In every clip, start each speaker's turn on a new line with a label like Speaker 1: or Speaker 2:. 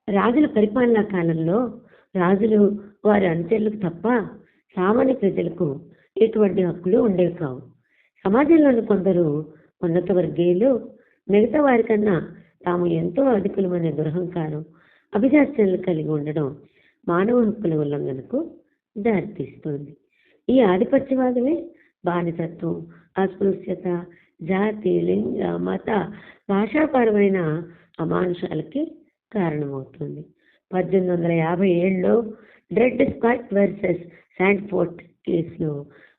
Speaker 1: రాజుల పరిపాలనా కాలంలో రాజులు వారి అనుచరులకు తప్ప సామాన్య ప్రజలకు ఎటువంటి హక్కులు ఉండేవి కావు. సమాజంలోని కొందరు ఉన్నత వర్గీయులు మిగతా వారికన్నా తాము ఎంతో అధికులమనే దురహంకారం, అభిజాత్యాలు కలిగి ఉండడం మానవ హక్కుల ఉల్లంఘనకు దారితీస్తుంది. ఈ ఆధిపత్యవాదమే బానిసత్వం, అస్పృశ్యత, జాతి, లింగ, మత, భాషాపరమైన అమానుషాలకి కారణమవుతుంది. 1857లో డ్రెడ్ స్కాట్ వర్సెస్ శాండ్ఫోర్డ్ కేసులో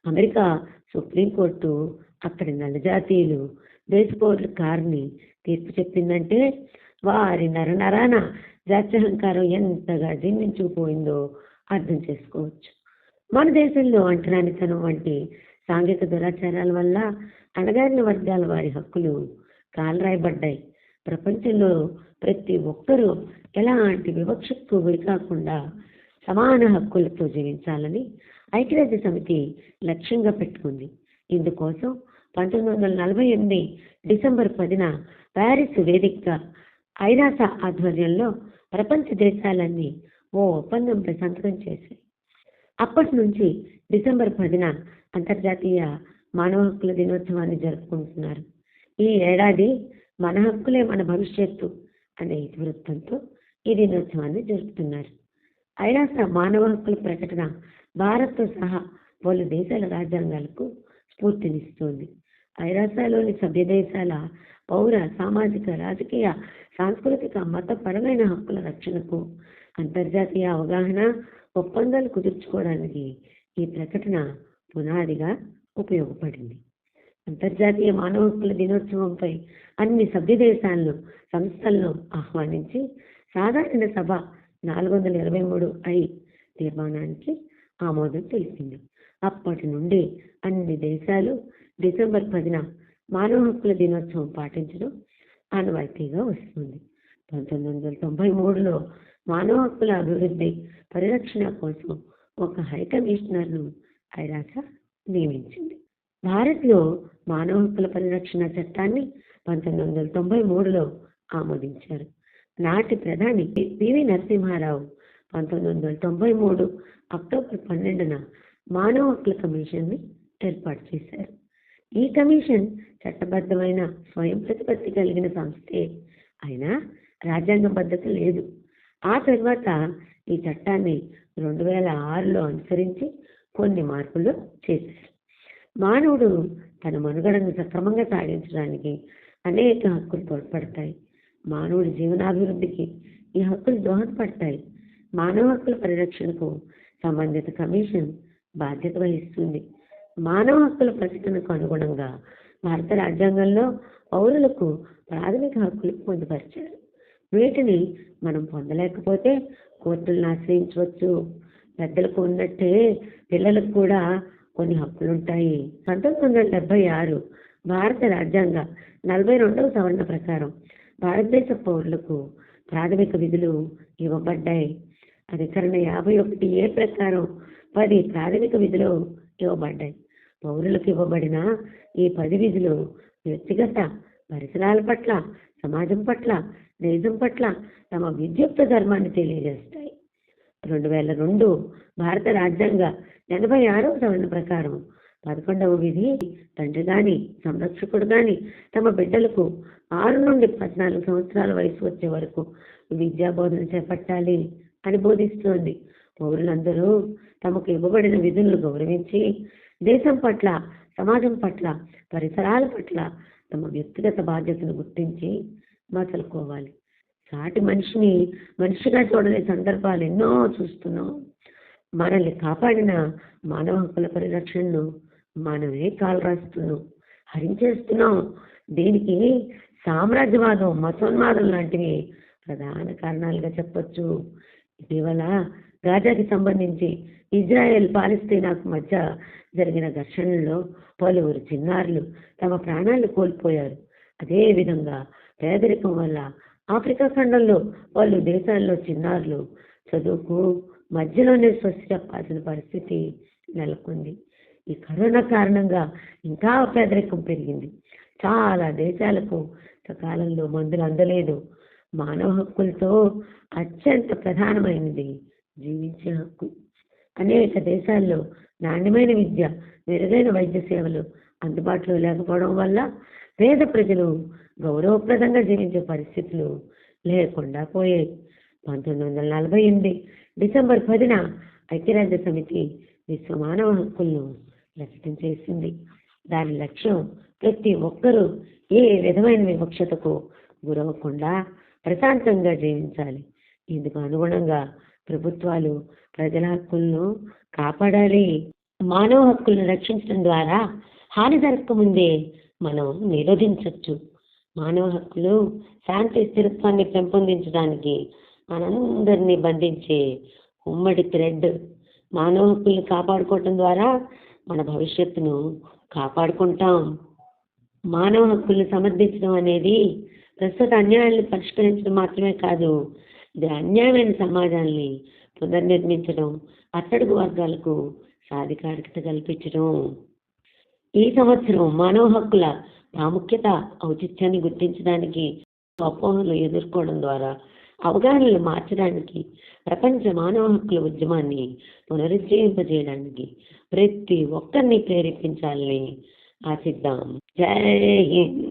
Speaker 1: అమెరికా సుప్రీంకోర్టు అక్కడి నల్లజాతీయులు దేశ పౌరుల కారుని తీర్పు చెప్పిందంటే వారి నరనరాన జాత్యహంకారం ఎంతగా జీర్ణించుకుపోయిందో అర్థం చేసుకోవచ్చు. మన దేశంలో అంటరానితనం వంటి సాంఘిక దురాచారాల వల్ల అణగారిన వర్గాల వారి హక్కులు కాలరాయబడ్డాయి. ప్రపంచంలో ప్రతి ఒక్కరూ ఎలాంటి వివక్షకు గురి కాకుండా సమాన హక్కులతో జీవించాలని ఐక్యరాజ్య సమితి లక్ష్యంగా పెట్టుకుంది. ఇందుకోసం 1948 డిసెంబర్ 10న ప్యారిస్ వేదికగా ఐరాస ఆధ్వర్యంలో ప్రపంచ దేశాలన్నీ ఓ ఒప్పందంపై సంతకం చేశాయి. అప్పటి నుంచి డిసెంబర్ 10న అంతర్జాతీయ మానవ హక్కుల దినోత్సవాన్ని జరుపుకుంటున్నారు. ఈ ఏడాది మన హక్కులే మన భవిష్యత్తు అనే ఇతివృత్తంతో ఈ దినోత్సవాన్ని జరుపుతున్నారు. ఐరాస మానవ హక్కుల ప్రకటన భారత్తో సహా పలు దేశాల రాజ్యాంగాలకు స్ఫూర్తినిస్తుంది. ఐరాసలోని సభ్య దేశాల పౌర, సామాజిక, రాజకీయ, సాంస్కృతిక, మతపరమైన హక్కుల రక్షణకు అంతర్జాతీయ అవగాహన ఒప్పందాలు కుదుర్చుకోవడానికి ఈ ప్రకటన పునాదిగా ఉపయోగపడింది. అంతర్జాతీయ మానవ హక్కుల దినోత్సవంపై అన్ని సభ్య దేశాలను, సంస్థలను ఆహ్వానించి సాధారణ సభ 423 తీర్మానానికి ఆమోదం తెలిపింది. అప్పటి నుండి అన్ని దేశాలు డిసెంబర్ 10న మానవ హక్కుల దినోత్సవం పాటించడం ఆనవాయితీగా వస్తుంది. 1993లో మానవ హక్కుల అభివృద్ధి, పరిరక్షణ కోసం ఒక హై కమిషనర్ను ఐరాస నియమించింది. భారత్లో మానవ హక్కుల పరిరక్షణ చట్టాన్ని 1993లో ఆమోదించారు. నాటి ప్రధాని పివి నరసింహారావు 1993 అక్టోబర్ 12న మానవ హక్కుల కమిషన్ని ఏర్పాటు చేశారు. ఈ కమిషన్ చట్టబద్ధమైన స్వయం ప్రతిపత్తి కలిగిన సంస్థే అయినా రాజ్యాంగబద్ధత లేదు. ఆ తర్వాత ఈ చట్టాన్ని 2006లో అనుసరించి కొన్ని మార్పులు చేశారు. మానవుడు తన మనుగడను సక్రమంగా సాగించడానికి అనేక హక్కులు తోడ్పడతాయి. మానవుడి జీవనాభివృద్ధికి ఈ హక్కులు దోహదపడతాయి. మానవ హక్కుల పరిరక్షణకు సంబంధిత కమిషన్ బాధ్యత వహిస్తుంది. మానవ హక్కుల ప్రకటనకు అనుగుణంగా భారత రాజ్యాంగంలో పౌరులకు ప్రాథమిక హక్కులు పొందుపరిచారు. వీటిని మనం పొందలేకపోతే కోర్టులను ఆశ్రయించవచ్చు. పెద్దలకు ఉన్నట్టే పిల్లలకు కూడా కొన్ని హక్కులు ఉంటాయి. 1976 భారత రాజ్యాంగ 42వ సవరణ ప్రకారం భారతదేశ పౌరులకు ప్రాథమిక విధులు ఇవ్వబడ్డాయి. అధికరణ 51A ప్రకారం 10 ప్రాథమిక విధులు ఇవ్వబడ్డాయి. పౌరులకు ఇవ్వబడిన ఈ 10 విధులు వ్యక్తిగత పరిసరాల పట్ల, సమాజం పట్ల, దేశం పట్ల తమ విద్యుక్త ధర్మాన్ని తెలియజేస్తాయి. 2002 భారత రాజ్యాంగ 86వ సవరణ ప్రకారం 11వ విధి తండ్రి గాని, సంరక్షకుడు గాని తమ బిడ్డలకు 6 నుండి 14 సంవత్సరాల వయసు వచ్చే వరకు విద్యా బోధన చేపట్టాలి అని బోధిస్తోంది. పౌరులందరూ తమకు ఇవ్వబడిన విధులను గౌరవించి దేశం పట్ల, సమాజం పట్ల, పరిసరాల పట్ల తమ వ్యక్తిగత బాధ్యతను గుర్తించి మసలుకోవాలి. సాటి మనిషిని మనిషిగా చూడని సందర్భాలు ఎన్నో చూస్తున్నాం. మనల్ని కాపాడిన మానవ హక్కుల పరిరక్షణను మనమే కాలరాస్తున్నాం, హరించేస్తున్నాం. దీనికి సామ్రాజ్యవాదం, మతోన్మాదం లాంటివి ప్రధాన కారణాలుగా చెప్పొచ్చు. ఇటీవల గాజాకి సంబంధించి ఇజ్రాయెల్, పాలస్తీనాకు మధ్య జరిగిన ఘర్షణలో పలువురు చిన్నారులు తమ ప్రాణాలు కోల్పోయారు. అదేవిధంగా పేదరికం వల్ల ఆఫ్రికా ఖండంలో పలు దేశాల్లో చిన్నారులు చదువుకు మధ్యలోనే స్వస్తి చెప్పాల్సిన పరిస్థితి నెలకొంది. ఈ కరోనా కారణంగా ఇంకా పేదరికం పెరిగింది. చాలా దేశాలకు సకాలంలో మందులు అందలేదు. మానవ హక్కులతో అత్యంత ప్రధానమైనది జీవించే హక్కు. అనేక దేశాల్లో నాణ్యమైన విద్య, మెరుగైన వైద్య సేవలు అందుబాటులో లేకపోవడం వల్ల పేద ప్రజలు గౌరవప్రదంగా జీవించే పరిస్థితులు లేకుండా పోయాయి. 1948 డిసెంబర్ 10న ఐక్యరాజ్య సమితి విశ్వ మానవ హక్కులను ప్రకటన చేసింది. దాని లక్ష్యం ప్రతి ఒక్కరూ ఏ విధమైన వివక్షతకు గురవకుండా ప్రశాంతంగా జీవించాలి. ఇందుకు అనుగుణంగా ప్రభుత్వాలు ప్రజల హక్కులను కాపాడాలి. మానవ హక్కులను రక్షించడం ద్వారా హాని జరగకముందే మనం నిరోధించవచ్చు. మానవ హక్కులు శాంతి స్థిరత్వాన్ని పెంపొందించడానికి మనందరినీ బంధించే ఉమ్మడి థ్రెడ్. మానవ హక్కుల్ని కాపాడుకోవటం ద్వారా మన భవిష్యత్తును కాపాడుకుంటాం. మానవ హక్కుల్ని సమర్థించడం అనేది ప్రస్తుత అన్యాయాలను పరిష్కరించడం మాత్రమే కాదు, ఇది అన్యాయమైన సమాజాన్ని పునర్నిర్మించడం, అట్టడుగు వర్గాలకు సాధికారికత కల్పించడం. ఈ సంవత్సరం మానవ హక్కుల ప్రాముఖ్యత, ఔచిత్యాన్ని గుర్తించడానికి, అపోహలు ఎదుర్కోవడం ద్వారా అవగాహనలు మార్చడానికి, ప్రపంచ మానవ హక్కుల ఉద్యమాన్ని పునరుజ్జీవింపజేయడానికి ప్రతి ఒక్కరిని ప్రేరేపించాలని ఆశిద్దాం. జై హింద్.